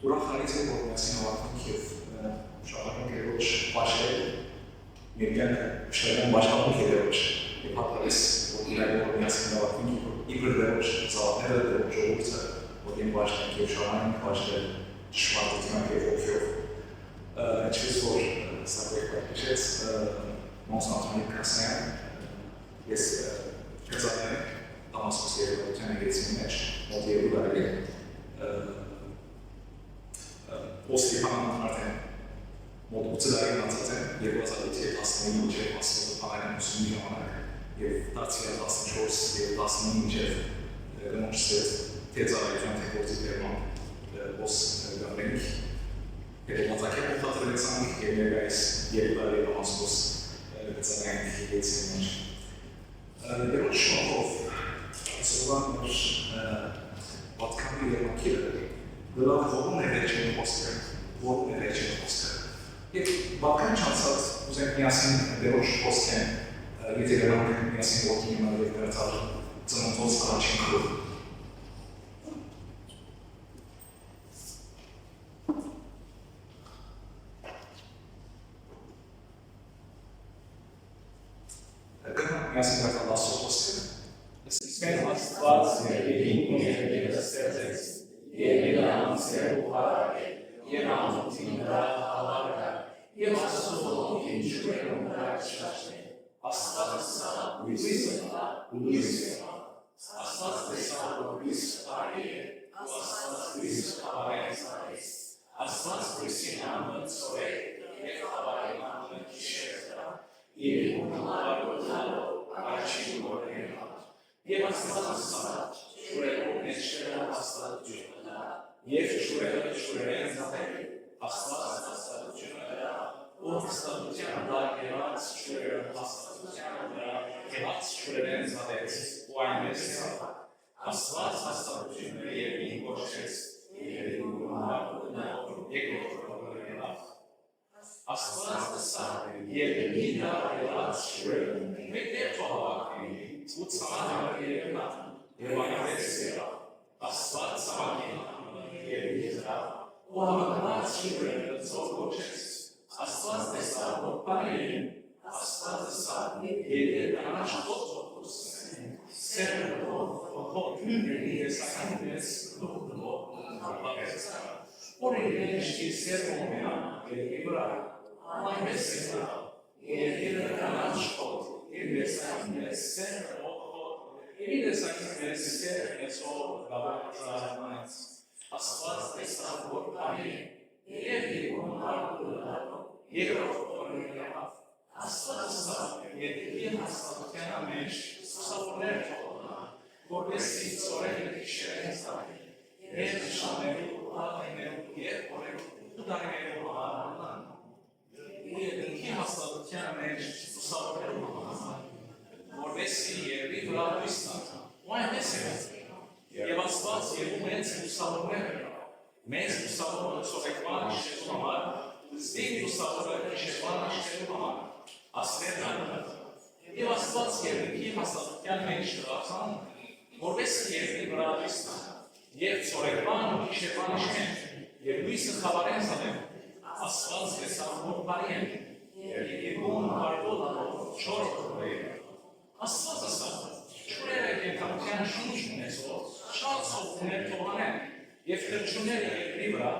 ուրախալից է, որ միասին հավաքենք և շարունակենք երրորդ բաժնել, մեր կյանքը շարունակենք բաշխանանք երրորդ և հատկապես որ իրայով որ միասին հավաքենք իբր դերոջ ծավալները դերոջ ժողովուրդը որ են բաշխանենք և շարունակենք բաշխնել ճշմարտությամբ և ոգիով ինչպես որ սա կերպարկիչեց Մոնս Անտոնի Կասնյան ես կրծատներ Դամասկոս երևակության եգեցին մեջ մոտ երկու տարի Ոստի հանան արդեն մոտ 8 տարի անցած են 2015 մինչև 1950 ժամանակ և դարձյալ 14 և 15 մինչև գնոջսեց թե ծառայության թե գործի տերման ոս գարենք հետոմացակյա մոտածրեցանք և ներկայիս երկու տարի Դամասկոս գծանենք եգեցին մեջ Երոտ շնորհով այսօրվա մեր պատքանի երմակիրը դրավ որում է վերջին խոսքը և բական չանցած ուզենք միասին դերոջ խոսքեն եթե գրանք միասին որդին իմար և վերցար ծննդոց առաջին քրով Միասին վերցար լասո խոսքը Իսկեն աստված երկին ու երկերը ստեղծեց և իրանցեր ու հարակ է, և ամոթին վրա հավարկ է, և աստծո ինչուերում վրա չաշն է, աստված սա լույսը ու լույսը աստված տեսա որ լույսը արի է, ու աստված լույսը հավարեն ծարեց, աստված լույսի համը ծոր է, և հավարեն համը կիշեր դրա, և ու նավարով հալով առաջին որեն հատ, և աստված սա շուրելով մեջերը աստվածությունը Եվ շուրերը շուրերեն զատել, աստված աստվածությունը վրա, ու աստվածության դար եղած շուրերը աստվածության վրա, եղած շուրերեն զատեց, ու այնպես եղավ, աստված աստվածությունը երկին կոչեց, և երկու հարկունավոր երկրորդ եղավ։ Աստված սա երկի դար եղած շուրերը մեկներ փոխավակնի, ու ծանր երկնան, և այնպես եղավ, աստված ծավակին և եզրավ, ու համակված շուրերը ծով կոչեց, աստված տեսա որ բարի են, աստված սա և կանաչ ոտոքուս են, սերը ոտոքոտ և սականպես ոտոքոտ որ իրենց չիսեր ոմյան և վրա, այնպես եղավ, և կանաչ ոտոք և սականպես սերը ոտոքոտ և սականպես սերը եցող գավակցանից Աստված տեսա որ բարի է, և երկում հարկունավոր, երկրորդ օրը եղավ, Աստված սա երկրի հաստատության մեջ սուսավորներ թողնա, որպեսզի ծորերը քիշերեն ծարի, և նշաններու հատներու և օրերու դարներու հանան, և ինքի հաստատության մեջ սուսավորներու հանան, որպեսզի երկրի վրա լույսնա, ու այնպես եղավ Եվ աստված և մեծ լուսավորները, մեծ լուսավորը ծովեկման իշելու համար, զդիկ լուսավորը իշևան իշելու համար, աստերն անհատ։ Եվ աստված երկրի հաստատության մեջ դրացան, որպես երկրի վրա լույսնա, և ծովեկման ու իշևան իշեն, և լույսը խավարեն զանեն, աստված տեսավ որ բարի են, և երկում հարկոդանով չորդ օրերը։ Աստված ասավ, շուրերը կենքամության շունչ ունեցող, շատ սովուներ թողանեն, և կրճուները երկրի վրա,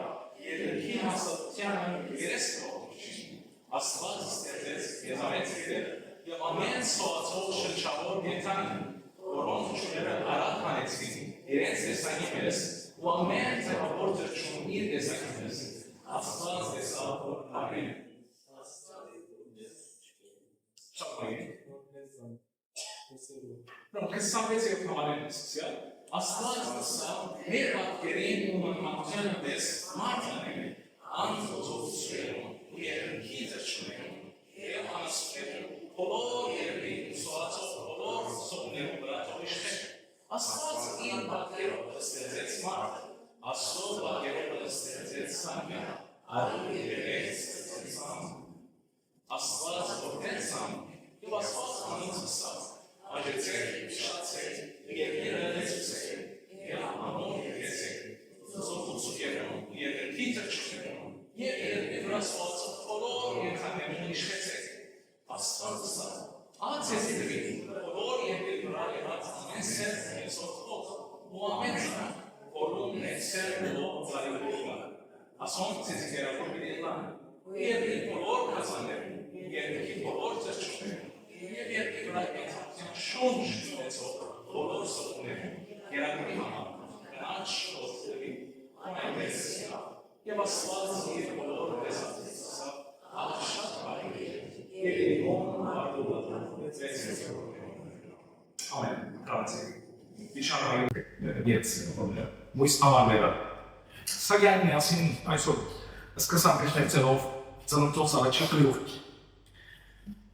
երկրի հաստատությանը երես կողոչին։ Աստված ստեղծեց եզարեցիները և ամեն սոացող շնչավոր կենդանին, որոնց ճուները արատ հանեցին իրենց տեսակի պես, ու ամեն ձևավոր թրջուն իր տեսակի պես։ Աստված տեսավ որ բարի են։ Però che sapete che parlare social? Ascolta, per batteremo una mansione des martane, anche soluzione, per chiederci, e anche colore soato color sono operatorisce. Ascolta in battero stezz mart, ascolta battero stezz sangue, arrivederci stezz Ascolta potenza, e ascolta non Ajecek, Szacek, Jewielecek, Amon, Jecek, Zobucukierą, Jewelki Amen. Nişanlı մույս համարները։ Սա գային միասին այսօր սկսանք քննելով ծննդոց առաջին գլուխ։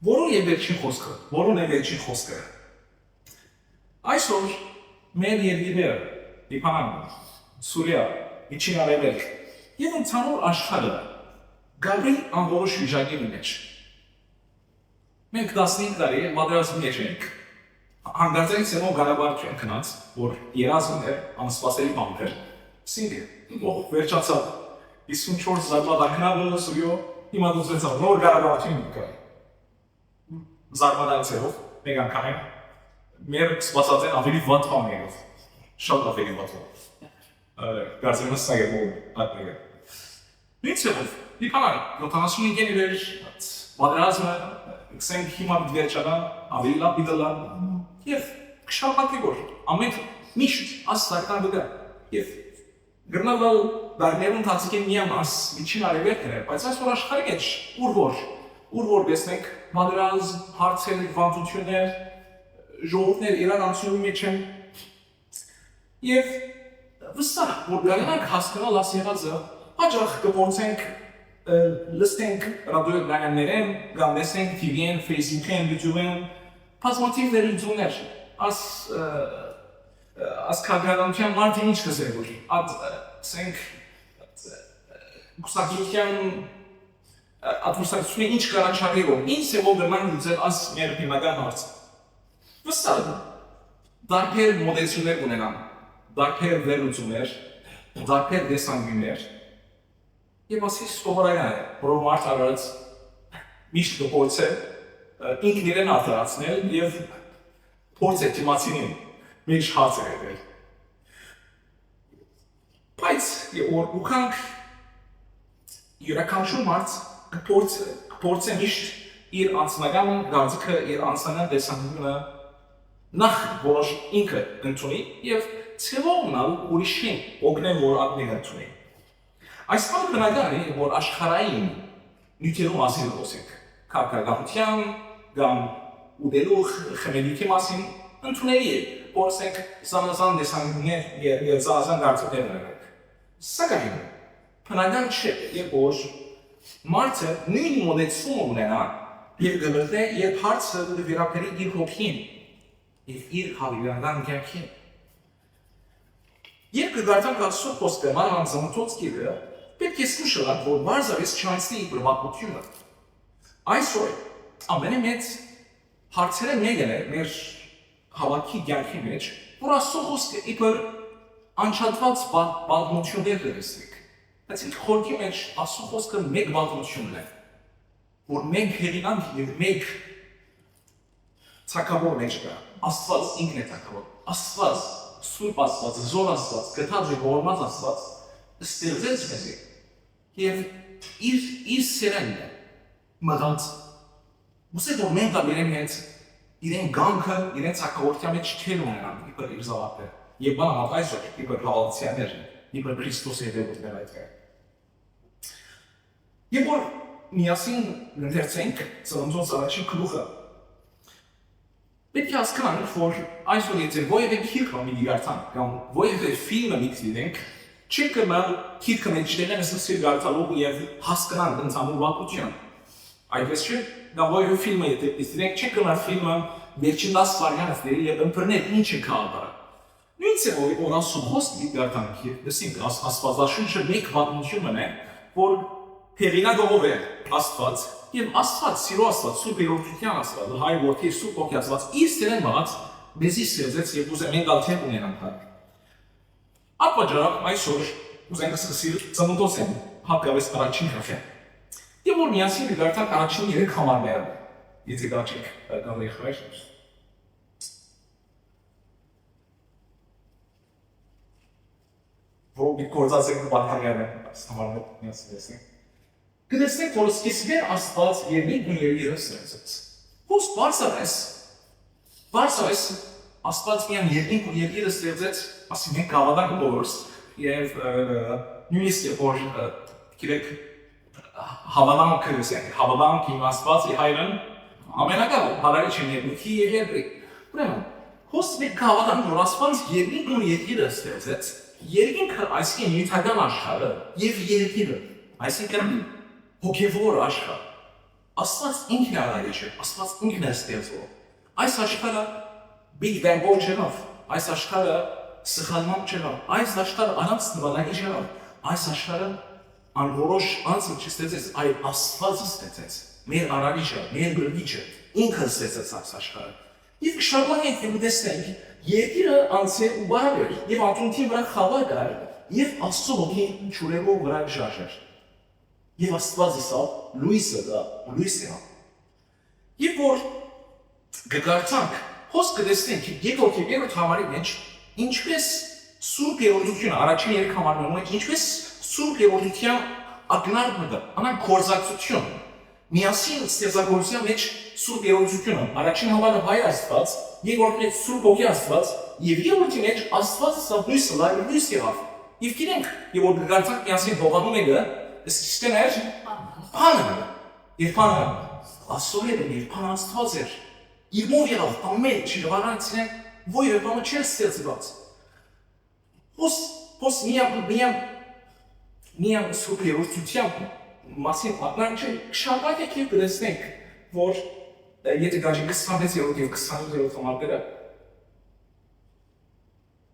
Որոն է վերջին խոսքը։ Այսօր մեր երկիրը, Լիբանան, Սուրիա, Միջին Արևելք եւ ընդհանուր աշխարհը գալի անորոշ վիճակի մեջ։ Մենք 15 տարի պատերազմի մեջ ենք։ Հանգարցային սենո Ղարաբաղ չեն քնած, որ երազում էր անսպասելի բան էր։ Սինգը վերջացավ 54 զարմադակնավը Սուրիո հիմա դուսեցավ նոր Ղարաբաղ չեն կա։ Զարմադակցերով մեկ անգամ մեր սպասած են ավելի վատ բաներով։ Շատ ավելի վատ։ Կարծեմ եմ սա է որ այդտեղ։ Նույնիսկ Լիբանան 75-ին էր պատերազմը քսենք հիմա վերջանա ավելի լավ դիլա եւ շարունակի որ ամեն միշտ աստղական վրա եւ գրնալ դարներուն տածիկեն միամ աս միջին արևելքն է բայց այսօր աշխարհի մեջ ուր որ տեսնենք պատերազմ հարցեր վանդություններ ժողովներ իրար անցնելու մեջ են եւ վստահ որ գանանք հասկանալ աս եղածը հաջող կփորձենք լստենք ռադիոյականներեն, կամ լսենք TV-ն, Facebook-ն, YouTube-ն, բազմաթիվ վերլուծումներ, աս քաղաքականության մարդը ինչ կսեր որ, ասենք կուսակցության ատմոսֆերությունը ինչ կառաջարկի որ, ինչ է որ գնան լուծել աս մեր հիմնական հարցը։ Վստահ դարբեր մոդելություններ ունենան, դարբեր վերլուծումներ, դարբեր դեսանգյուններ, Եվ ասի սովորական է, որ մարդ արած միշտ կփորձ է ինքն իրեն արտարացնել և փորձ է դիմացինին մեջ հարց է հետել։ Բայց որ ուքանք յուրաքանչյուր մարդ կփորձ է միշտ իր անձնական գաղձիքը, իր անձնական տեսանկյունը նախ որոշ ինքը ընդունի և ցևողնալ ուրիշին օգնել որ ատներ ընդունի։ Այս բանը բնական է, որ աշխարհային նյութերու մասին խոսենք, քաղաքականության կամ ուտելու խմելիքի մասին ընդունելի է, որ ասենք զանազան տեսանկյուններ եւ զանազան կարծիքներ ունենք։ Սակայն բնական չէ, որ մարդը նույն մոդելություն ունենա եւ գտնե եւ հարցը վերաբերի իր հոգին եւ իր հավիրանան կյանքին։ Երբ կգարտանք ասում խոսքը ման ծնոտոց գիրը Պետք է սկսել որ բարձրից չանցնի իր բռնապությունը։ Այսօր ամենամեծ հարցերը մեկն է մեր հավաքի կյանքի մեջ, որ Աստծո խոսքը իբր անչափված պատմություններ լսենք։ Բայց ինքը խորքի մեջ Աստծո խոսքը մեկ պատմությունն է, որ մենք հերինանք եւ մեկ ցակավոր մեջ կա։ Աստված ինքն է ցակավոր։ Աստված, Սուրբ Աստված, Զոր Աստված, գտած եւ ողորմած Աստված ստեղծեց մեզ եւ իր սերն է մղած ուսե որ մենք ամենին հենց իրեն գանքը իրեն ցակավորության մեջ չեն ունենան իբր իր զավակը եւ բան այսօր իբր հալցիաներ իբր Քրիստոսի հետևորդներ այդքան եւ որ միասին ընթերցենք ծննդոց առաջին գլուխը պետք է հասկանանք որ այսօր եթե ովևէ քիք մի դիգարտան կամ ովևէ ֆիլմ մի դիտենք Չի կմալ քիքը մեջտեղեն սկսել գարտալով և հասկանան ընդհանուր վատություն։ Այդպես չէ, դա ովևէ ֆիլմը եթե դիտենք, չի կմալ ֆիլմը վերջին 10 վարյանից դերի և ընտրնել ինչ է քաղաքը։ Նույնիսկ որ Աստծո խոսքի գարտանքի, դեսինք Աստվածաշունչը մեկ պատմությունն է, որ հեղինակով է Աստված և Աստված, սիրո Աստված, Սուրբ Երրորդության Աստված, Հայր Որդի Սուրբ Հոգի Աստված իր սերն մղած մեզի ստեղծեց և ուզում ենք ալթեր ունենանք։ Ապաճառ այսօր ուզենք սկսել ծննդոց են հատկապես առաջին հաշը։ Եվ որ միասին կգարտանք առաջին 3 համարները, եթե գաչեք կամ եղվեր։ որ գործածեք բանտանգարը ստամարը միացնեցին։ Կդեսնենք, որ սկիզբեն Աստված երկինքն ու երկիրը ստեղծեց։ Ո՞ս բարձր ես Աստված միայն երկինք ու երկիրը ստեղծեց, ասի մենք հավատանք բոլորս եւ նույնիսկ որ գիտեք հավատանք իմաստված հայրն ամենակարող հարարիչ են երկնքի եւ երկրի։ Ուրեմն հոս մենք հավատանք որ Աստված երկինքն ու երկիրը ստեղծեց, երկինքը այսինքն նյութական աշխարհը եւ երկիրը, այսինքն հոգևոր աշխարհ։ Աստված ինքն է արարիչ է, Աստված ինքն է ստեղծող։ Այս աշխարհը Big Bang-ով չեղավ, այս աշխարհը սխալմամբ չեղավ, այս աշխարհը առանց նվատակի չեղավ, այս աշխարհը անորոշ անձը չստեղծեց, այլ Աստվածը ստեղծեց, մեր արարիչը, մեր գրիչը, ինքը ստեղծեց այս աշխարհը։ Եվ շարունակենք եւ տեսնենք, երկիրը անց է ու բարավ էր, եւ ատոմի վրա խավար կար, եւ Աստծո ոգին ճուրերով վրա շարժեր։ Եվ Աստված ասավ, լույսը դա, լույսը։ Եվ որ գկարծանք, հոս կտեսնենք երկրորդ եւ երրորդ համարի մեջ ինչպես Սուրբ Երևույթությունը առաջին երեք համարներում մեջ ինչպես Սուրբ Երևույթության ակնարկը, անան կորզակցություն միասին ստեղծագործության մեջ Սուրբ Երևույթությունը առաջին համարը Հայր Աստված, երկրորդն է Սուրբ Հոգի Աստված եւ երրորդի մեջ Աստվածը սա լույսը լայր լույս եղավ։ Եվ գիտենք, եւ որ գկարծանք միասին հողանում եկը, սկիզբն էր բանը եւ բանը Աստծո եւ բանը Աստված էր։ Իրմով եղավ, ամեն չիրվարանցին ոյը բանը չեր ստեղծված։ Հոս միամ Սուրբ Երևույթության մասին ակնարկ չէ, շարունակենք եւ կտեսնենք, որ եթե գաժի 26-րդ եւ 28-րդ համարները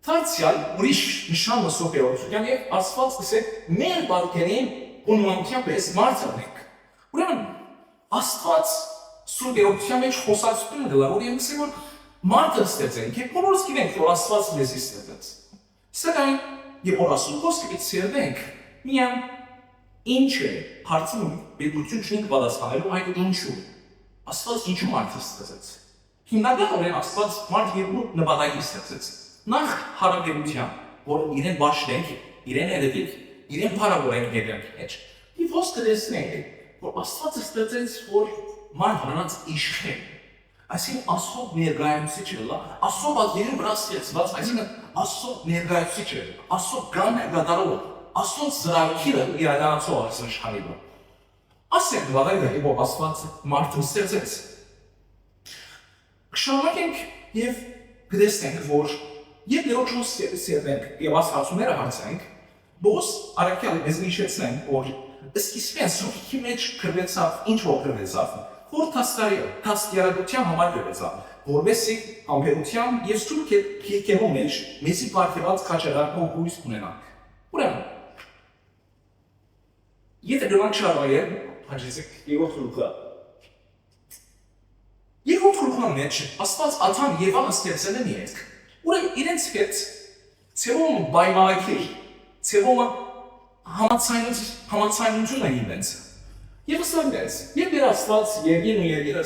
Թարցիալ ուրիշ նշան Սուրբ Երևույթության եւ Աստված ասել մեր բարքերին ունմանությամբ ես մարդ Ուրեմն Աստված Սուրբ Երևույթության մեջ խոսակցություն գլա, որ եմ ասել, որ մարդը ստեղծենք, եւ բոլորս գիտենք, որ Աստված մեզ ստեղծեց։ Սակայն, երբ որ ասում խոսքը ցերդենք, միայն ինչ է հարցում պետություն չենք պատասխանելու, այդ ինչու։ Աստված ինչու մարդը ստեղծեց։ Հիմնականորեն Աստված մարդ երկու նպատակի ստեղծեց։ Նախ հարաբերության, որ իրեն բաշխենք, իրեն երդենք, իրեն փառավորենք երկրի մեջ։ Եվ ոսկը տեսնենք, որ Աստվածը ստեղծեց, որ ման հրանց իշխեն, այսինքն Աստծո ներկայացուցիչը լա, Աստծո բազերին վրա ստեղծված, այսինքն Աստծո ներկայացուցիչը, Աստծո կյանքը կատարող, Աստծո ծրագիրը իրականացող աշխարհի վրա։ Ասենք վարայը որ Աստված մարդուն ստեղծեց։ Շարունակենք եւ գտեսնենք, որ երբ երոքշոս ստեղծենք եւ ասացումները հարցենք, բոս արաքյալը մեզ նշեցնենք, որ սկիզբեն սուքի մեջ կրվեցավ, ինչ որ կրվեցավ, որ տասկերագության համար կրվեցավ, որովհետեւ ամբերության եւ սուրբ կերկերու մեջ մեզի պարգևած քաչարական հույս ունենանք։ Ուրեմն եթե դրանք շարունակեն, հաջեցեք երրորդ գլուխը։ Երրորդ գլուխի մեջ Աստված Ադամ եւ Եվան ստեղծել են իրենք։ Ուրեմն իրենց հետ ցերոմ բայմալակիր, ցերոմ համացայնություն են իրենց։ Եվ ասենք, երբ Աստված երկին ու երկիրը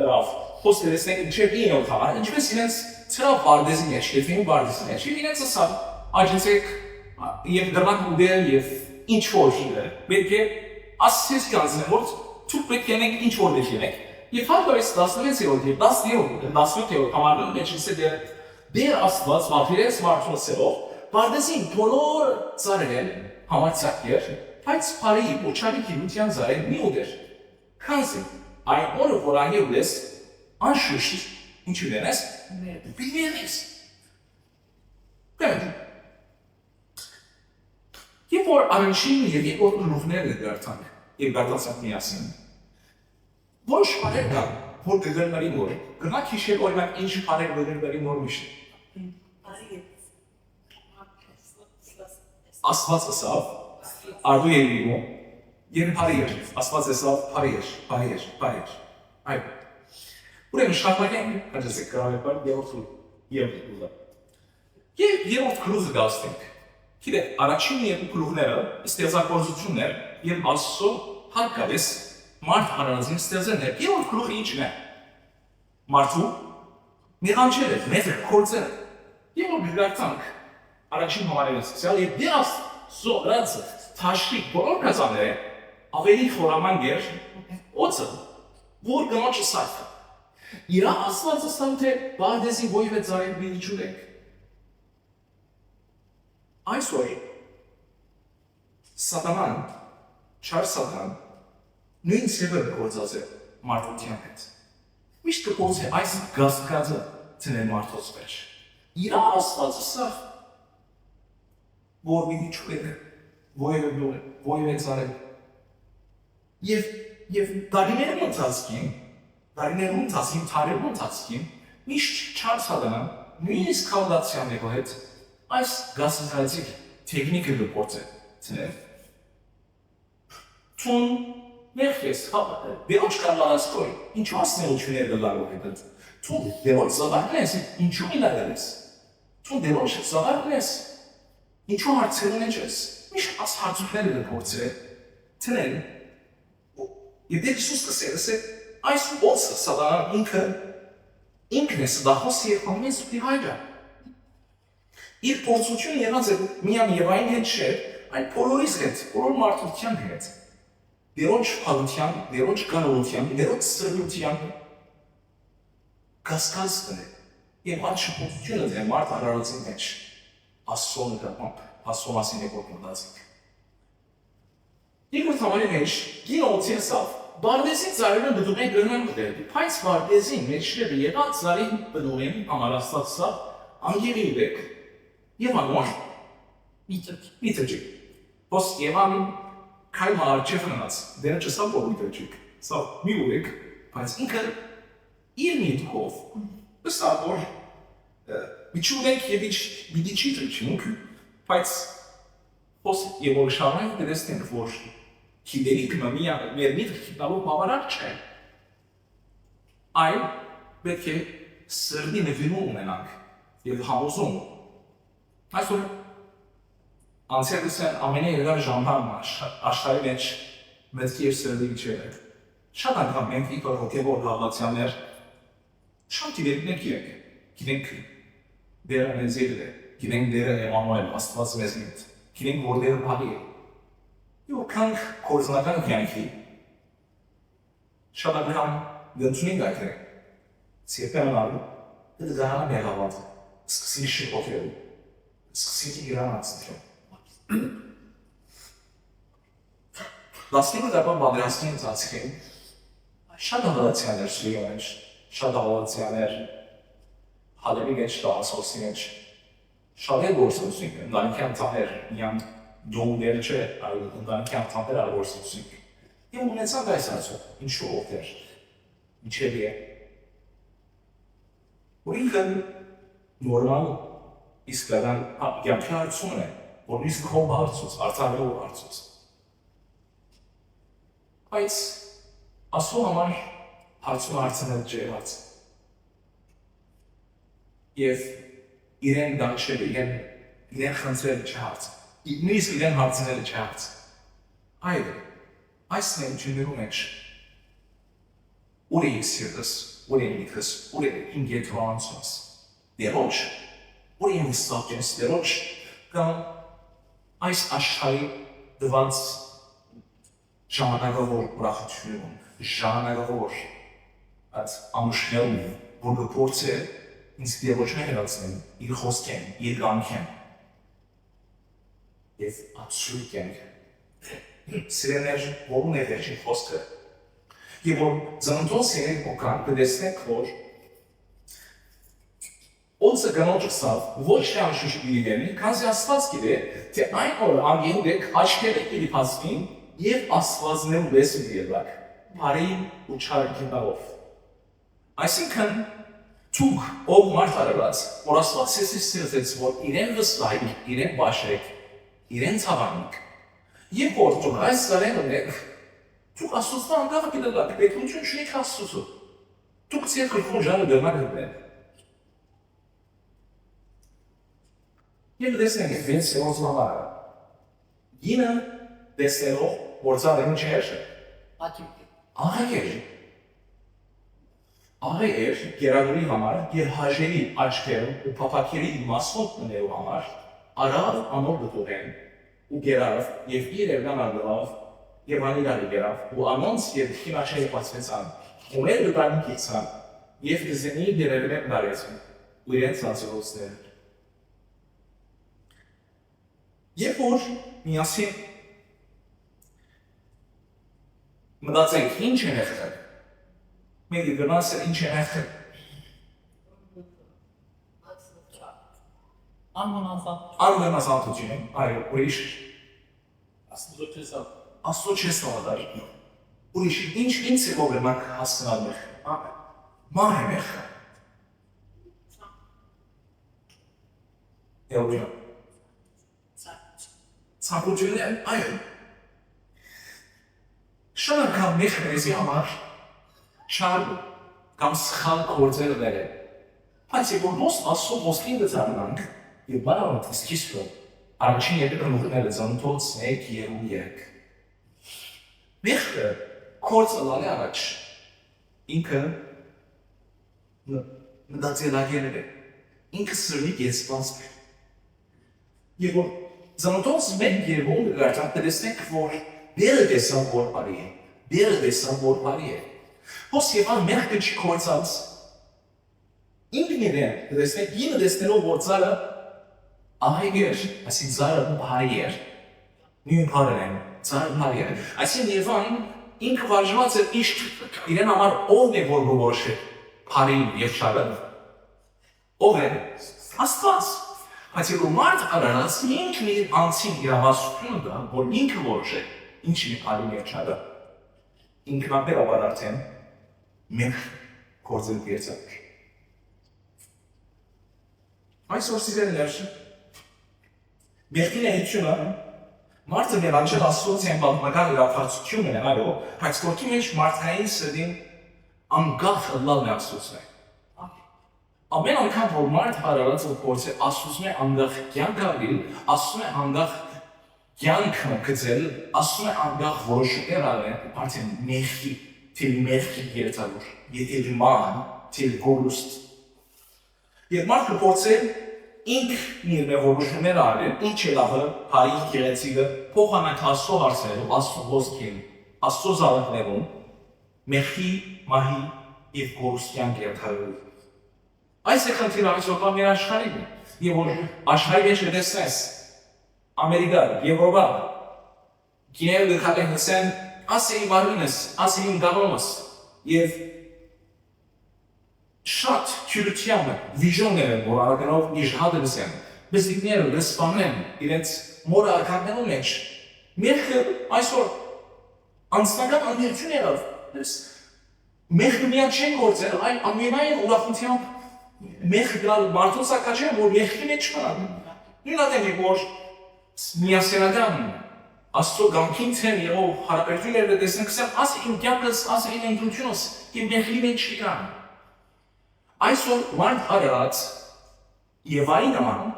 դրավ, խոստերեսնենք ինչեր ինով համար, ինչպես իրենց ծրավ բարդեզի մեջ, եւ ինքն բարդեզի մեջ, եւ իրենց ասավ, աջեցեք եւ դրանք ուդել եւ ինչ որ շիլը, պետք է ասես կանցնեն, որ դուք պետք է եք ինչ որ դեշենք։ Եվ հատկապես 16-րդ եւ 17-րդ համարներում մեջ ինձ դեր Աստված մարտիրես մարդուսերով բարդեզին բոլոր ծառերեն համացակեր, բայց բարի ոչարի քիմիական ծառեր մի ուդեր։ Քանսի այն օրը որ անելես անշուշտ ինչ ունենես բիզնես։ Կան Եվ որ անշին եւ երկրորդ գլուխները դարձան եւ դարձան միասին։ Ոչ բարեր կա, որ դերների մոր, գնաք հիշեք օրինակ ինչ բարեր դերների մոր միշտ։ Աստված ասավ, արդու երիմո, երբ հարիեր, Աստված ասավ, հարիեր, այբ։ Ուրեմն շարունակենք, հաջեցեք գրավեպար երրորդ գլուխը։ Եվ երրորդ գլուխը գաստենք։ Գիտեք, առաջին երկու գլուխները ստեղծագործություններ եւ Աստծո հարկավես մարդ հանրազին ստեղծել երրորդ գլուխը ինչն է։ Մարդու մեղանջերը, մեծ կորձերը։ Եվ որ գրացանք առաջին համարելը սկսել եւ դեռ զորացը թաշրի բոլոր կազանները ավելի խորաման գեր օծը որ գնաճը սարքը իր ասվածը սանթե բարդեզի ոյվե ծարել բիլիչուլեք այսօր սատանան չար սատանան նույն սևը գործած է մարդության հետ միշտ կփորձի այս գասկածը ցնել մարդոց մեջ իր ասվածը սարք որ բիլիչուլեք ոյվե ծարել Եվ դարիներում ընթացքին, թարերում ընթացքին, միշտ չար սատանան, նույնիսկ քավլացիաներով հետ այս գասկածի տեխնիկը գործ է ցնել։ Թուն ներքես հավատը, դերոջ կարլարասկոյ, ինչու ասնելություններ դլարով հետդ, թուն դերոջ զավարն ես, ինչու միլագել ես, թուն դերոջ զավարն ես, ինչու հարցերուն ես, միշտ աս հարցուքները գործ է ցնել Եվ դեր Իսուս կսերս է, այս ոցը սատանան ինքն է սդախոս երկամին սուպի հայրը։ Իր փորձություն եղած է միան Եվային հետ չէր, այն բոլորիս հետ, բոլոր մարդության հետ։ Դերոնչ փալության, դերոնչ կանոնության, դերոնչ սրբության կասկածն է։ Եվ այդ շփոթությունը դե մարդ արարածի մեջ ասոնը դապամբ, ասոն ասին է գործնացիկ։ Երկրորդ համարի մեջ գին օծին սավ, բարդեզի ծարելը բդում են գրնան կդել, պայց բարդեզին մեջրերը եղած ծարին բդում են ամարաստած սավ, անգերի ուբեք, և անոր միտրջիկ, ոս եվան կայ մարարջև ննաց, դերը չսավ որ միտրջիկ, սավ մի ուբեք, պայց ինքը իր միտքով, ըստավ որ միջուվենք և իչի տրիչինք, պայց ոս և որ շարնային դրեսնենք որ Հիդերիկը մեր միտքը հիտնալով բավարար չէ։ Այլ պետք է սրդի նվիրում ունենանք և համոզում։ Այսօր անցյալս են ամենի երկար ժամանան աշխարհի մեջ մետքի և սրդի միջև է։ Շատ անգամ մենք իպար հոգևոր լավացյաններ շատ դիվերիկներ գինենք դերը մեզ ելել է, գինենք դերը Էմանուել, Աստված մեզ միտ, գինենք որ դերը բալի է։ Եվ կանք կորզնական կյանքի շատ անգամ գնցունին գայթ է, սիրպեմն արու, դեպ գահանա մեղավատ, սկսին շիպոքելու, սկսին իրան ացնքել։ Լասնիկը դարպան բադրաստին ծացքին, շատ հավատացյաներ սույո մեջ, շատ հավատացյաներ հալերի մեջ տահասոսի մեջ, շատ է գործոսին, ընտանիքյան ծաներ միան դոմներ չէ, այլ ընտանիքի անդամներ արվորսություն։ Եվ ունեցանք այս հարցը, ինչու ովքեր, ինչև է։ Որ ինքն նորմալ իսկական կյանքի հարցումն է, որ իսկ հոմ հարցուց, արձանելով հարցուց։ Բայց ասում համար հարցում հարցնել չէ հարց։ Եվ իրեն դանչել, իրեն խնդրել չէ հարց։ Նույնիսկ իրեն հարցները չհարց։ Այլ, այս ներություններում մեջ ուր է իմ սիրտս, ուր է միտքս, ուր է իմ գետվանցուս, դերոջ, ուր է իմ ստակենս, դերոջ, կամ այս աշխարհի դվանց ժամանակավոր ուրախությունում, ժամանակավոր այդ ամուշներում, որ կփորձ է ինձ դերոջը հերացնեմ, իր խոսքեն, իր գանքեն, Եվ absolut կյանք։ Սիրեներ որուն է վերջին խոսքը։ Եվ որ ծննդոն սիրենք օկան կդեսնենք, որ ոնց է գնոջը սավ, ոչ թե անշուշ գիրիգենի, կանզի ասված գիրե, թե այն օր անգենդեք աչքերը կիրիպասվին և ասվածներում լեսում դիրվակ, բարին ու չար կետալով։ Այսինքն, թուկ ով մարդ արարած, որ ասված սեսի սիրծեց, որ իրեն վստահիք, իրեն բաշրեք, իրեն ցավանիք։ Եվ որ դուք այս ծարեն ունեք, դուք Աստծո անգաղը կդլակ, պետություն չունիք Աստծո։ Դուք ձեր խրխուն ժանը դրնակ հրբեն։ Եվ դեսնենք վենց սերոց մամարը։ Գինը դեսնելով, որ ծարեն չէր է։ Աղե էր գերագորի համար, գերհաժերի աչքերում ու պապակերի մասոտ ններու համար, արավ անոր դուտուղեն ու գերավ եւ իր երգան ալավ եւ անիրարի գերավ ու անոնց եւ քիմաչայի պատվեցան ու մեր դուրան կիցան եւ դզենի դերերեն դարեցին ու իրենց ասոցներ երբ որ միասին մտածենք ինչ է եղել մենք գնացել ինչ է եղել Անվնասանթություն, այո, ուրիշ Աստծո չես նվադարի ուրիշ ինչ է պրոբլեմանք հասկանալ մեր մահ է մեր Էլվինո Ցանկությունն է, այո Շնորհակալ մեր մեզի համար չար կամ սխալ գործեր ներել Բայց երբ որ Աստծո ոսկին դարձանանք եւ բարոյ սկիզբը առաջին երկու մուտները ծանոթոց 1 եւ 3 Մեղքը կորցը լալի առաջ ինքը մտածելակերել է ինքը սրի կեսված եւ որ ծանոթոց 1 եւ 3 գարտատեսնենք որ բերը դեսան որ բարի է բերը դեսան որ բարի է հոս եւ ան մեղքը չկորցած ինքն իրեն դեսնենք ինը դեսնելով որ ծալը Ահիգեր, այսին ծարը բարի էր, նույն բարն են, ծարը բարի էր, այսին Եվան ինքը վարժված էր իշտ իրեն համար ով է որ գորոշ է, բարին և շարը, ով է, աստված, բայց երբ մարդ արարած ինքն իր անցին իրավասությունը դա, որ ինքը որոշ է, ինչին է բարին և շարը, ինքն ապերաբար արդեն մենք կործել կերծակ։ Այսօր սիրել ներշը, Մեղքին էությունը, մարդը ներանջել Աստծոց են բազմական իրավարցություն է, այո, բայց գործի մեջ մարդկային սրին անգախ լալն է Աստծոցն է։ Ամեն անգամ, որ մարդ հարարած որ գործ է, Աստծոցն է անգախ կյանք արիլ, Աստծոցն է անգախ կյանք գծել, Աստծոցն է անգախ որոշումներ արել, արդեն մեղքի, թիլ մեղքի երծալուր, եթել ման, թիլ գորուստ։ Եվ մարդը գործել ինքն իր որոշումներ արել, ինչ է լավը, հարի գեղեցիկը, փոխանակ Աստծո հարցերով, Աստծո ոսկին, Աստծո զավակներում, մեղքի, մահի և գորուստյան կերթարել։ Այս է խնդիր այսօրվա մեր աշխարհին է, եւ որ աշխարհի մեջ տեսնես, Ամերիկա, Եվրոպա, գիներ գխալեն հսեն, ասեի մարմինս, ասեի գարոնս, եւ շատ քյուրությանը, վիժոնները, որ արականով իժհադրս են, բզիկները լսպանեն իրենց մորը արկաններու մեջ, մեղքը այսօր անձնական անհերություն երավ, մեղքը միան չեն գործել, այլ ամենայն ուրախությամբ մեղքը գրալ մարդուն սակաչեն, որ մեղքի մեջ չմնան։ Նույն ատենք է, որ միասենական Աստծո գամքին թեմ եղող հարաբերությունները տեսնենք սեմ, ասը իմ կյանքս, ասը իմ ընտրությունս, իմ մեղքի մեջ չկան։ Այսօր մարդ արած եւ այ նման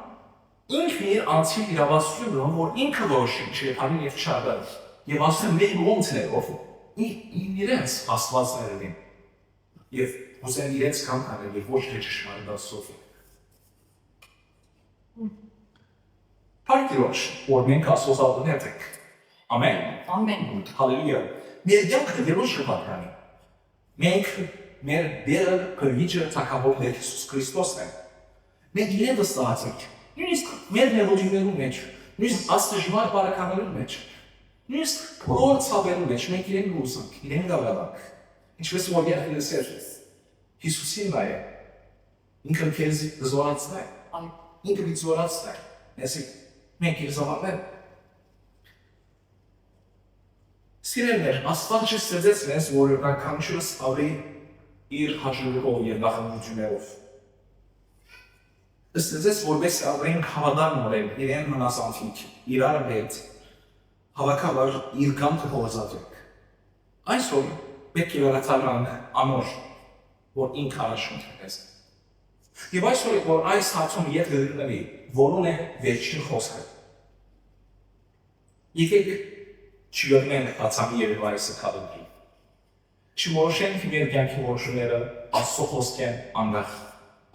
ինքն իր անցի իրավասությունը, որ ինքը որոշիչ է, հարին եւ չարը, եւ ասում մեր ոնցներով իրենց աստվածներին եւ ուզեն իրենց կան անել եւ ոչ թե ճշմարիտ Աստծով։ Փառքիոչ, որ մենք Աստծո ալներ ենք։ Ամեն։ Ամեն։ Հալելույա։ Մեր յանքը դերոջ շփականի։ Մենք մեր բերը կրիչը թակավորներ Հիսուս Քրիստոսն է։ Մենք իրեն վստահացենք։ Նույնիսկ մեր ներողություններում մեջ, նույնիսկ աստիճան բարականալու մեջ, նույնիսկ բոլոր ցավերու մեջ մենք իրեն գուսանք, իրեն գավառանք։ Ինչպես որ եղել է Հիսուսին նայ է։ Ինքը քեզ զորացն է։ Ինքը զորացն է։ Այսի մենք իր զավակներ Սիրելներ, Աստված չստեղծեց մեզ, որ յուրաքանչյուրս ավելի իր հաշվով եւ նախանձություններով։ Ստեղծեց, որպես ապրենք հավատալ նորել, իրեն հնասանցիկ, իրար հետ, հավաքավար իր կամքը փոխազատենք։ Այսօր պետք է վերացարանք անոր, որ ինքը առաջնորդն է։ Եվ այսօր որ այս հարցում ետ գտնվի, որուն է վերջին խոսքը։ Եկեք չգտնենք հացամի երևայիսը կալնքի։ Չորոշենք մեր կյանքի որոշումները Աստծո խոսքեն անգախ,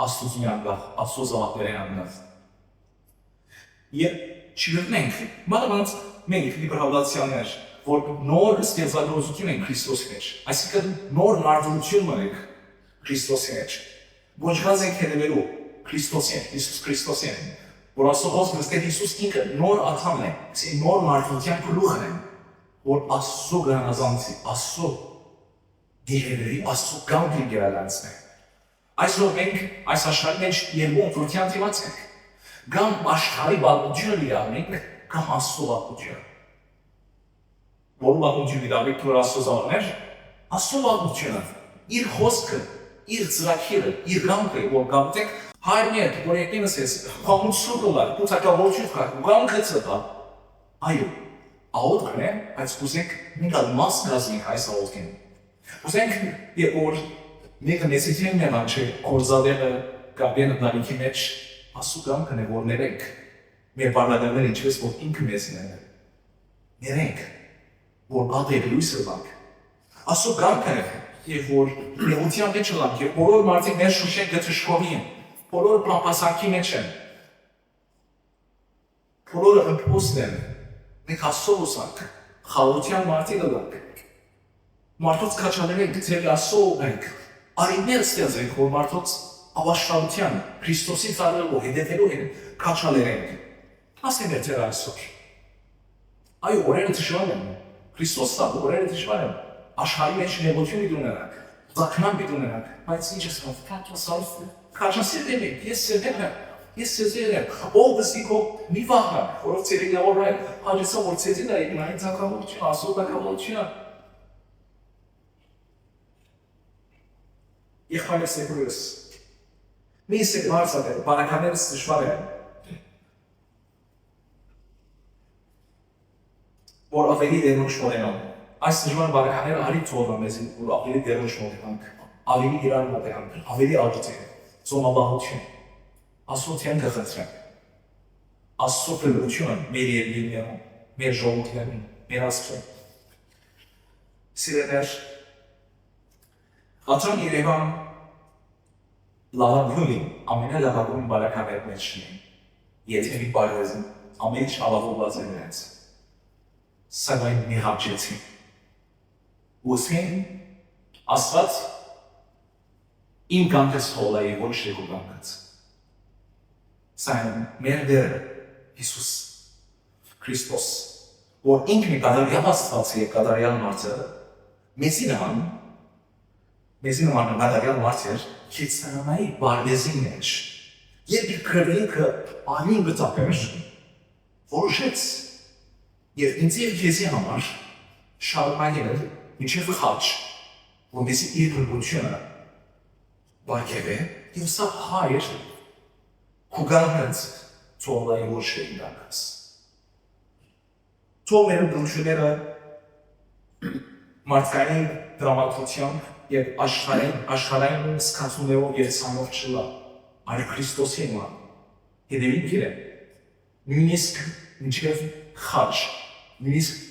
Աստծո անգախ, Աստծո զավակներեն անգախ։ Եվ չգտնենք, մանավանդ մենք լիբերալացիաներ, որ նոր ստեղծագործություն ենք Քրիստոսի մեջ, այսինքն նոր մարդություն ունենք Քրիստոսի մեջ, ոչված ենք հետևելու Քրիստոսին, Հիսուս Քրիստոսին, որ Աստծո խոսքը ստեղ Հիսուս ինքը նոր անդամն է, նոր մարդության գլուխն է, որ Աստծո գանազանցի, Աստծո դիրերի, Աստծո գանքի գերալանցն է։ Այսօր մենք այս աշխարհի մեջ երկու ընտրության դիմաց ենք, կամ աշխարհի բաղությունը լիարնենք, կամ Աստծո բաղությունը։ Որ բաղությունը լիարնենք որ Աստծո զավակներ, Աստծո բաղությունը, իր խոսքը, իր ծրագիրը, իր գանքը, որ գամտեք հայրներ, որ եկնես ես, խամություն դոլար, կուսակավորություն կար, գանքը ծտա, այո, աղոտքն է, այս կուզենք մենք ալ մաս գազենք այս աղոտքին։ Կուզենք որ մեկը նեսիթին նեման չէ, կորզադեղը գաբենը բնանիքի մեջ Աստծո գանքն է, որ ներենք, մեր բառնականները ինչպես որ ինքը մեզին է, ներենք, որ ատեղ լույսը բանք, Աստծո գանքն է, և որ լեղության մեջ լանք, և բոլոր մարդիկ մեր շուշեն գծշկովի են, բոլորը պլապասանքի մեջ են, բոլորը ըմպոստ են, մենք Աստծո ուսանք, խաղության մարդիկ լանք, մարդոց կաչաներենք, ձեր Աստծո ենք, արիններ ստեղծենք, որ մարդոց ավաշտարության, Քրիստոսի ծառայելու, հետևելու են, կաչաներենք, ասեմ էր ձեր այսօր, այո, օրերը դժվար են, Քրիստոս տա, օրերը դժվար են, աշխարհի մեջ նեղություն պիտի ունենանք, ձախնան պիտի ունենանք, բայց ինչ ես քաչասիրել եք, ես սերել եմ, ես սեզել եմ, ով դստիկով մի վախնան, որով ծերին լավոր են, հաջեսա որ ծեզին է, նային ձակավորություն, Աստծո ձակավորությունը։ Եղբայրս եկրուս, մի սեք հարցատ է, բարականերս դժվար են, որ ավելի դերնուշ մոտենան, այս դժվար բարակաները արի ծորվան մեզ, որ ավելի դերնուշ մոտենանք, ավելի իրար մոտենանք, ավելի աջիտ ծոմաբահություն, Աստծո թեն կխծրենք, Աստծո փրկությունը մեր երկիրներում, մեր ժողովուրդներում, մեր Աստծո։ Սիրելիներ, Ատոն Երևան լավագույն, ամենալավագույն բարականներ մեջ չնեն, եթե մի բարեզին, ամեն ինչ ավաղուված է նրանց, սակայն մի հապջեցին, ուսին Աստված իմ գանքս հոլայի ոչ երկու գանքս, սայն մեր դերը Հիսուս Քրիստոս, որ ինքնի կատարյալ Աստված է կատարյալ մարդը, մեզի նման կատարյալ մարդեր քիծանայի բարդեզին մեջ, երբ իր քրվելիքը անին գծապեր, որոշեց և ինձ և քեզի համար շարունակել մինչև խաչ, որպեսզի իր փրկությունը բարգև է, և սա հայր կուգանհենց ծովլայի ոչ շերինակս։ Թող մեր ընտրությունները մարդկային դրամատությամբ և աշխարհային սկացումներով և սանով չլա, այլ Քրիստոսի նման, հետևին գիրը, նույնիսկ մինչև խաչ, նույնիսկ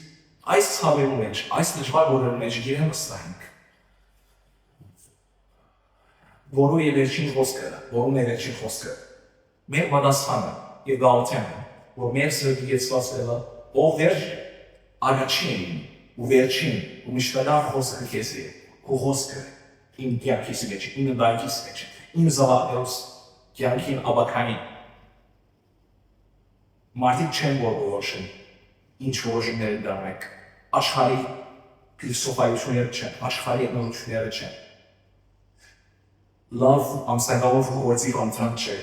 այս ցավերու մեջ, այս դժվար օրերու մեջ գիրը վստահենք, որու է վերջին խոսքը, մեր պատասխանը և գաղությանը, որ մեր սրտի գեցված եղը, ով վերջ առաջին ու վերջին ու միշտական խոսքը քեզ է, քո խոսքը իմ կյանքիս մեջ, իմ ընտանիքիս մեջ, իմ զավակներուս կյանքին աբականին։ Մարդիկ չեն որոշում, ինչ որոշումներ դառնանք, աշխարհի փիլիսոփայությունները չեն, աշխարհի նորությունները չեն։ Լավ ամսակավոր գործի կոնտրանտ չէ,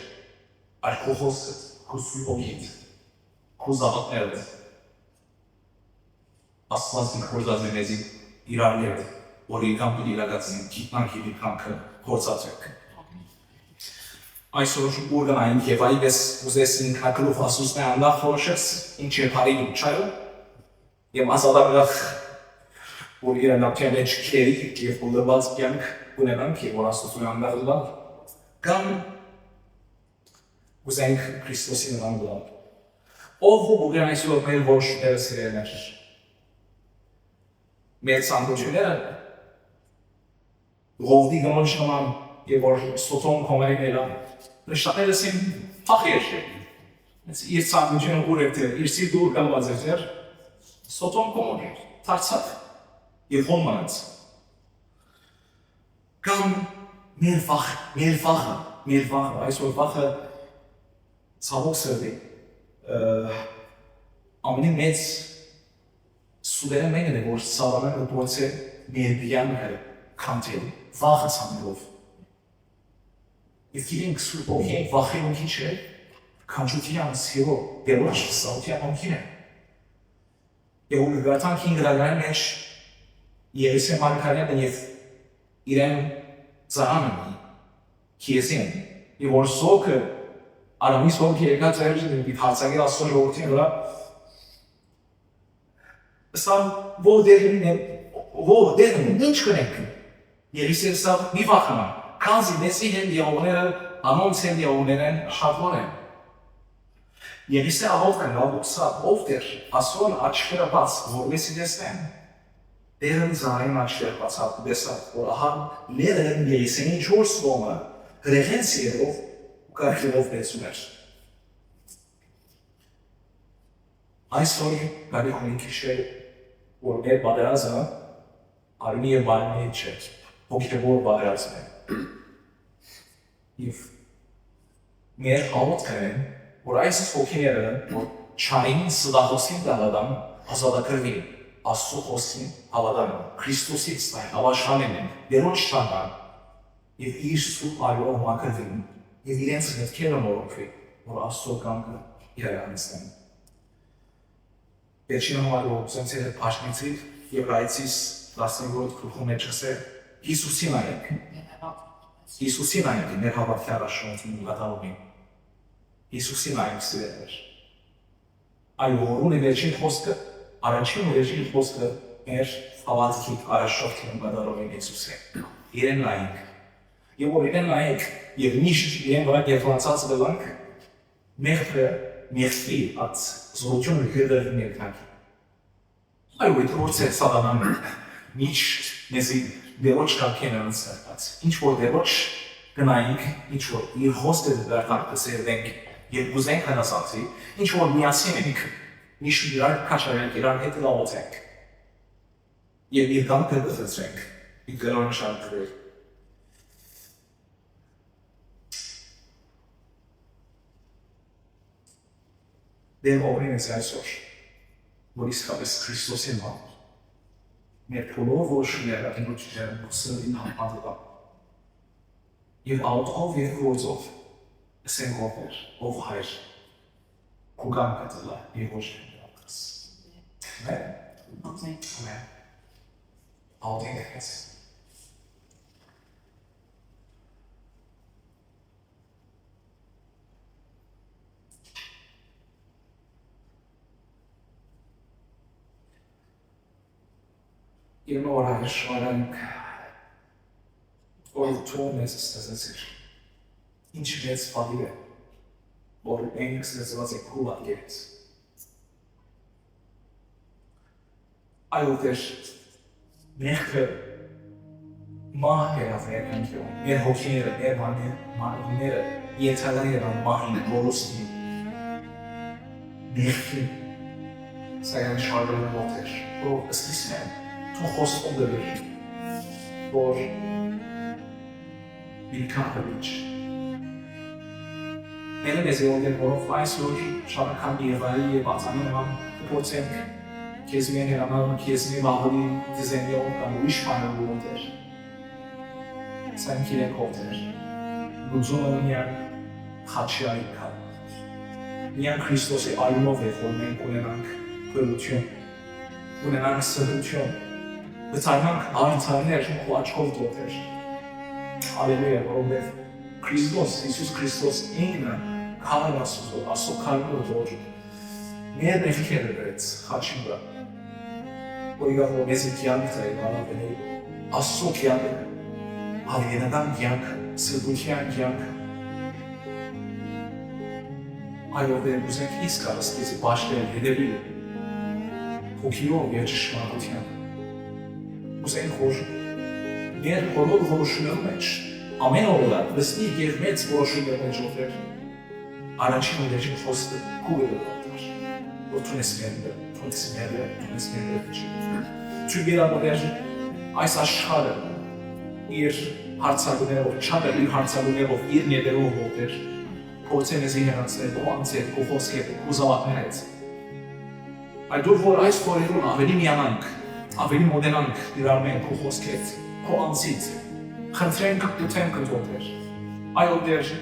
այլ քո խոսքը, քո սուրբ հոգին, քո զավակները Աստված ինքորձած է մեզի իրարները, որ իրական պիտի իրագացնեն, գիտնանք իր իրանքը գործածենք։ Այսօր օրգանային և այպես ուզեսին հակլուխ ասուսն է անդախ որոշեց, ինչ է հարին ու չայը, և ասադարգախ, որ իրանապյան մեջ կերի և ուլդված կյանք ունենանք և որ աստուսուն անդախ լավ, կամ ուզենք Քրիստոսի նման լավ։ Ով ու բուգեն այսօր մեր որոշները սիրելներ, մեր ծանրությունները ողդի գնոջ նման և որ ստոցոն կոմերի նելան, նշտաներս իմ պախ երջեր, Իր ցանկությունը ուղղել իր սիրտը կալված էր, սոտոն կողմը դարձավ եւ հոմանց։ Կամ մեր վախը, այսօր վախը ցավոք սրտի ամենի մեծ սուդերը մենն է, որ սավանը գործե մեր բիանը կանտել, վախը ցանելով։ If you think okay, վախի ունի չէ, կանչության սիրո դերոջ սաուտիա անկինը։ Եվ ուղղatan քինգրալան մեջ Եսե Մարկարյանն եւ իրեն ծանոթ քիեսին եւ որ սոկը արամիս որ եկած էր դի հարցակի ասոր ժողովրդի վրա սա որդերին ինչ կնենք Եսե սա մի վախանա քանզի դեսի են դիավորները անոնց են դիավորներն շատվոր են Եսե աղոթքն աղոթսա ով դեր ասոր աչքերը բաց որովհետեւ դեսնեն Դերն զարին աչքեր բացավ դեսավ որ ահա ներեն Եսենի 4 կողմը հրեղեն սիրով ու կարքերով դեսում էր Այսօր գալի ունենք իշել որ մեր բادرազը արմի եւ բարմի չէ ոգևոր բادرազն է Եվ մեր աղոթքն է որ այս ոգիները որ չային սդախոսին դալադան ազատագրվի Աստծո խոսքին հավատալով Քրիստոսից այն ավաշանեն են դերոջ շանան եւ իր սուրբ այրով մաքրվին եւ իրենց մտքերը մորոքվի որ Աստծո կամքը իրականացնեն Վերջին համարով սենսերը փաշնեցի եւ ռայցից 17 գլխում մեջ ասել Հիսուսին այեք Հիսուսին այեք մեր հավատքի առաջնորդին գտալովին Հիսուսին այեք սիրելիներ Այո որոնի վերջին խոսքը Առաջին վերջին խոսքը մեր հավատքի առաջնորդին բادرովին Հիսուս է իրեն նայենք եւ որ իրեն նայենք եւ միշտ իրեն վրա գերվացած դրանք մեղքի at զորությունը գերդեր ներքան այո դուրս է սատանան միշտ մեզի դերոջ կապքեն անցած ինչ որ դերոջ գնայինք ինչ որ իր հոստը դարձավ կսերվենք եւ ուզենք հնասացի ինչ որ միասին ենք Միշտ իրար կաչարենք, իրար հետ լավոցենք և իր կամքը դխծրենք, իր գրոն շարքրել Դեմ օրին ես այսօր, որ իսկապես Քրիստոսին վան մեր փոլով ոշները ինգուչիջերը մուսրին համատվա և աղով և գործով ասենք ով էր, ով հայր Կուգան կտլա և ոչ կտլակս Ամեն Աղդին եկես Եվ նոր հայր շվարանք որ թողն ես ստեղծեցիր Ինչ մեծ պատիվ է որ ենք ստեղծված է քու անգերից Այո դեր մեղքը մահ երավ ներքանքյոն մեր հոգիները, մեր մանիները եթալան երան մահին որոսնի մեղքի սայան շարվելը մոտ էր որ ըստիսն են թուն խոսքում դվեր որ Միլքահավիչ Մենը մեզ եղողեն, որով այսօր շարական Եվայի և ածանին համ փորձենք քեզ միայն հրանալը, քեզ մի վաղորի դիզենյով կամ ուրիշ բաներ ուրոտ էր Սա իմ կիրենք ով էր Լուծումը միան խաչի այգա Միան Քրիստոսի այրումով է, որ մենք ունենանք փրություն Ունենանք սրություն Վծայնանք արնցարներ ու աչքով դոտ էր Ալելույա, որով Քրիստոս, Հիսուս Քրիստոս ինքնը քարն ասո քարնը որ մեր ներքերը դրեց խաչի վրա որ իգավ որ մեզ կյանք է բանավենի ասո կյանքը հավենական կյանք, սրբության կյանք այո դեր ուզենք իսկ արստիզի բաշտել հետևի հոգիով և ճշմարտության ուզենք որ մեր բոլոր որոշումների մեջ ամեն օրը լստիկ և մեծ որոշումներ մեջ ովեր Առաջին ուղերձին խոսքը կուղերը պատար, որ թունես մերդը չի։ Չուգերաբներ այս աշխարը իր հարցակուներով, չապը իր հարցակուներով, իր ներերով ոտեր, փորձեն ես իհերանցնել, քո անձեր, քո խոսքեր, քո զավակներից։ Այդ որ այս փորերուն ավելի միանանք, ավելի մոդենանք իրար մենք քո խոսքեր, քո անձից, խնդրենք կտենք ընտրոտեր։ Այո դեր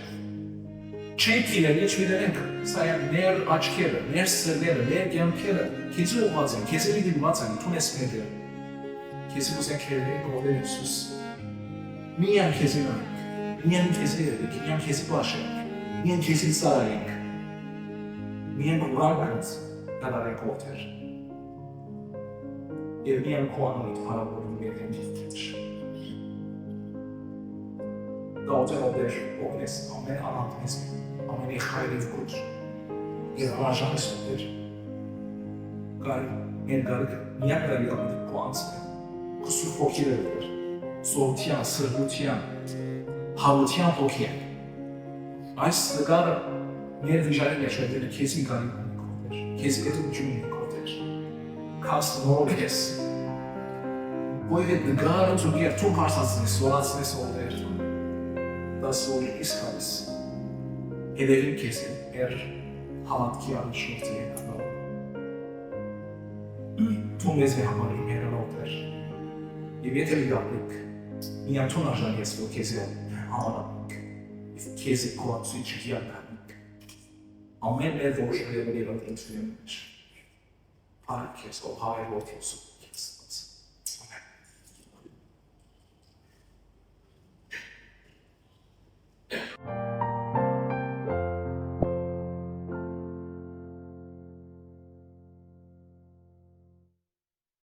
չենք իրել, ինչ միդերենք, սա են ներ աչքերը, ներ սրները, ներ կյանքերը, քեզի ուղված են, քեզի դիմված են, թունես մերդերը, քեզի ուզենք հերել գովեր Հիսուս, միան քեզի նանք, միան քեզի երդեք, միան քեզի պաշենք, միան քեզի ծարայենք, միան կուրագանց դարարենք ովտեր, և միան կոանույթ հարավորում երդեն դիվտեջ։ Դա ոտեր ովեր ովնես, ամեն անանտնես, ամենի խայրիվ կուր, և հրաժանես ովեր, կար ներգարիք, միակ դարի ամենի կո անցնեն, կսուր ոգիր է ովեր, սովթյան, սրբության, հավության ոգին, այս նգարը մեր վիժարի մեջ հետերը քեզի գարի կոտեր, քեզի պետությունի կոտեր, կաս նորոք ես, ոյվ էտ նգարը ծուգեր թում հարսացնես, սորացնես ովեր, դաս որ իսկ հարս, հետևին քեզի էր հավատքի անշորդի ենկանով, թում ես է համարին հերանով էր, և եթե լիգապնիկ, միան թուն արժան ես, որ քեզի համարանք, և քեզի կոացույի չգիանկանք, ամեն մեր որ շրևը երանդրությունում մեջ, հարկ ես, ով հայր որ քեզում,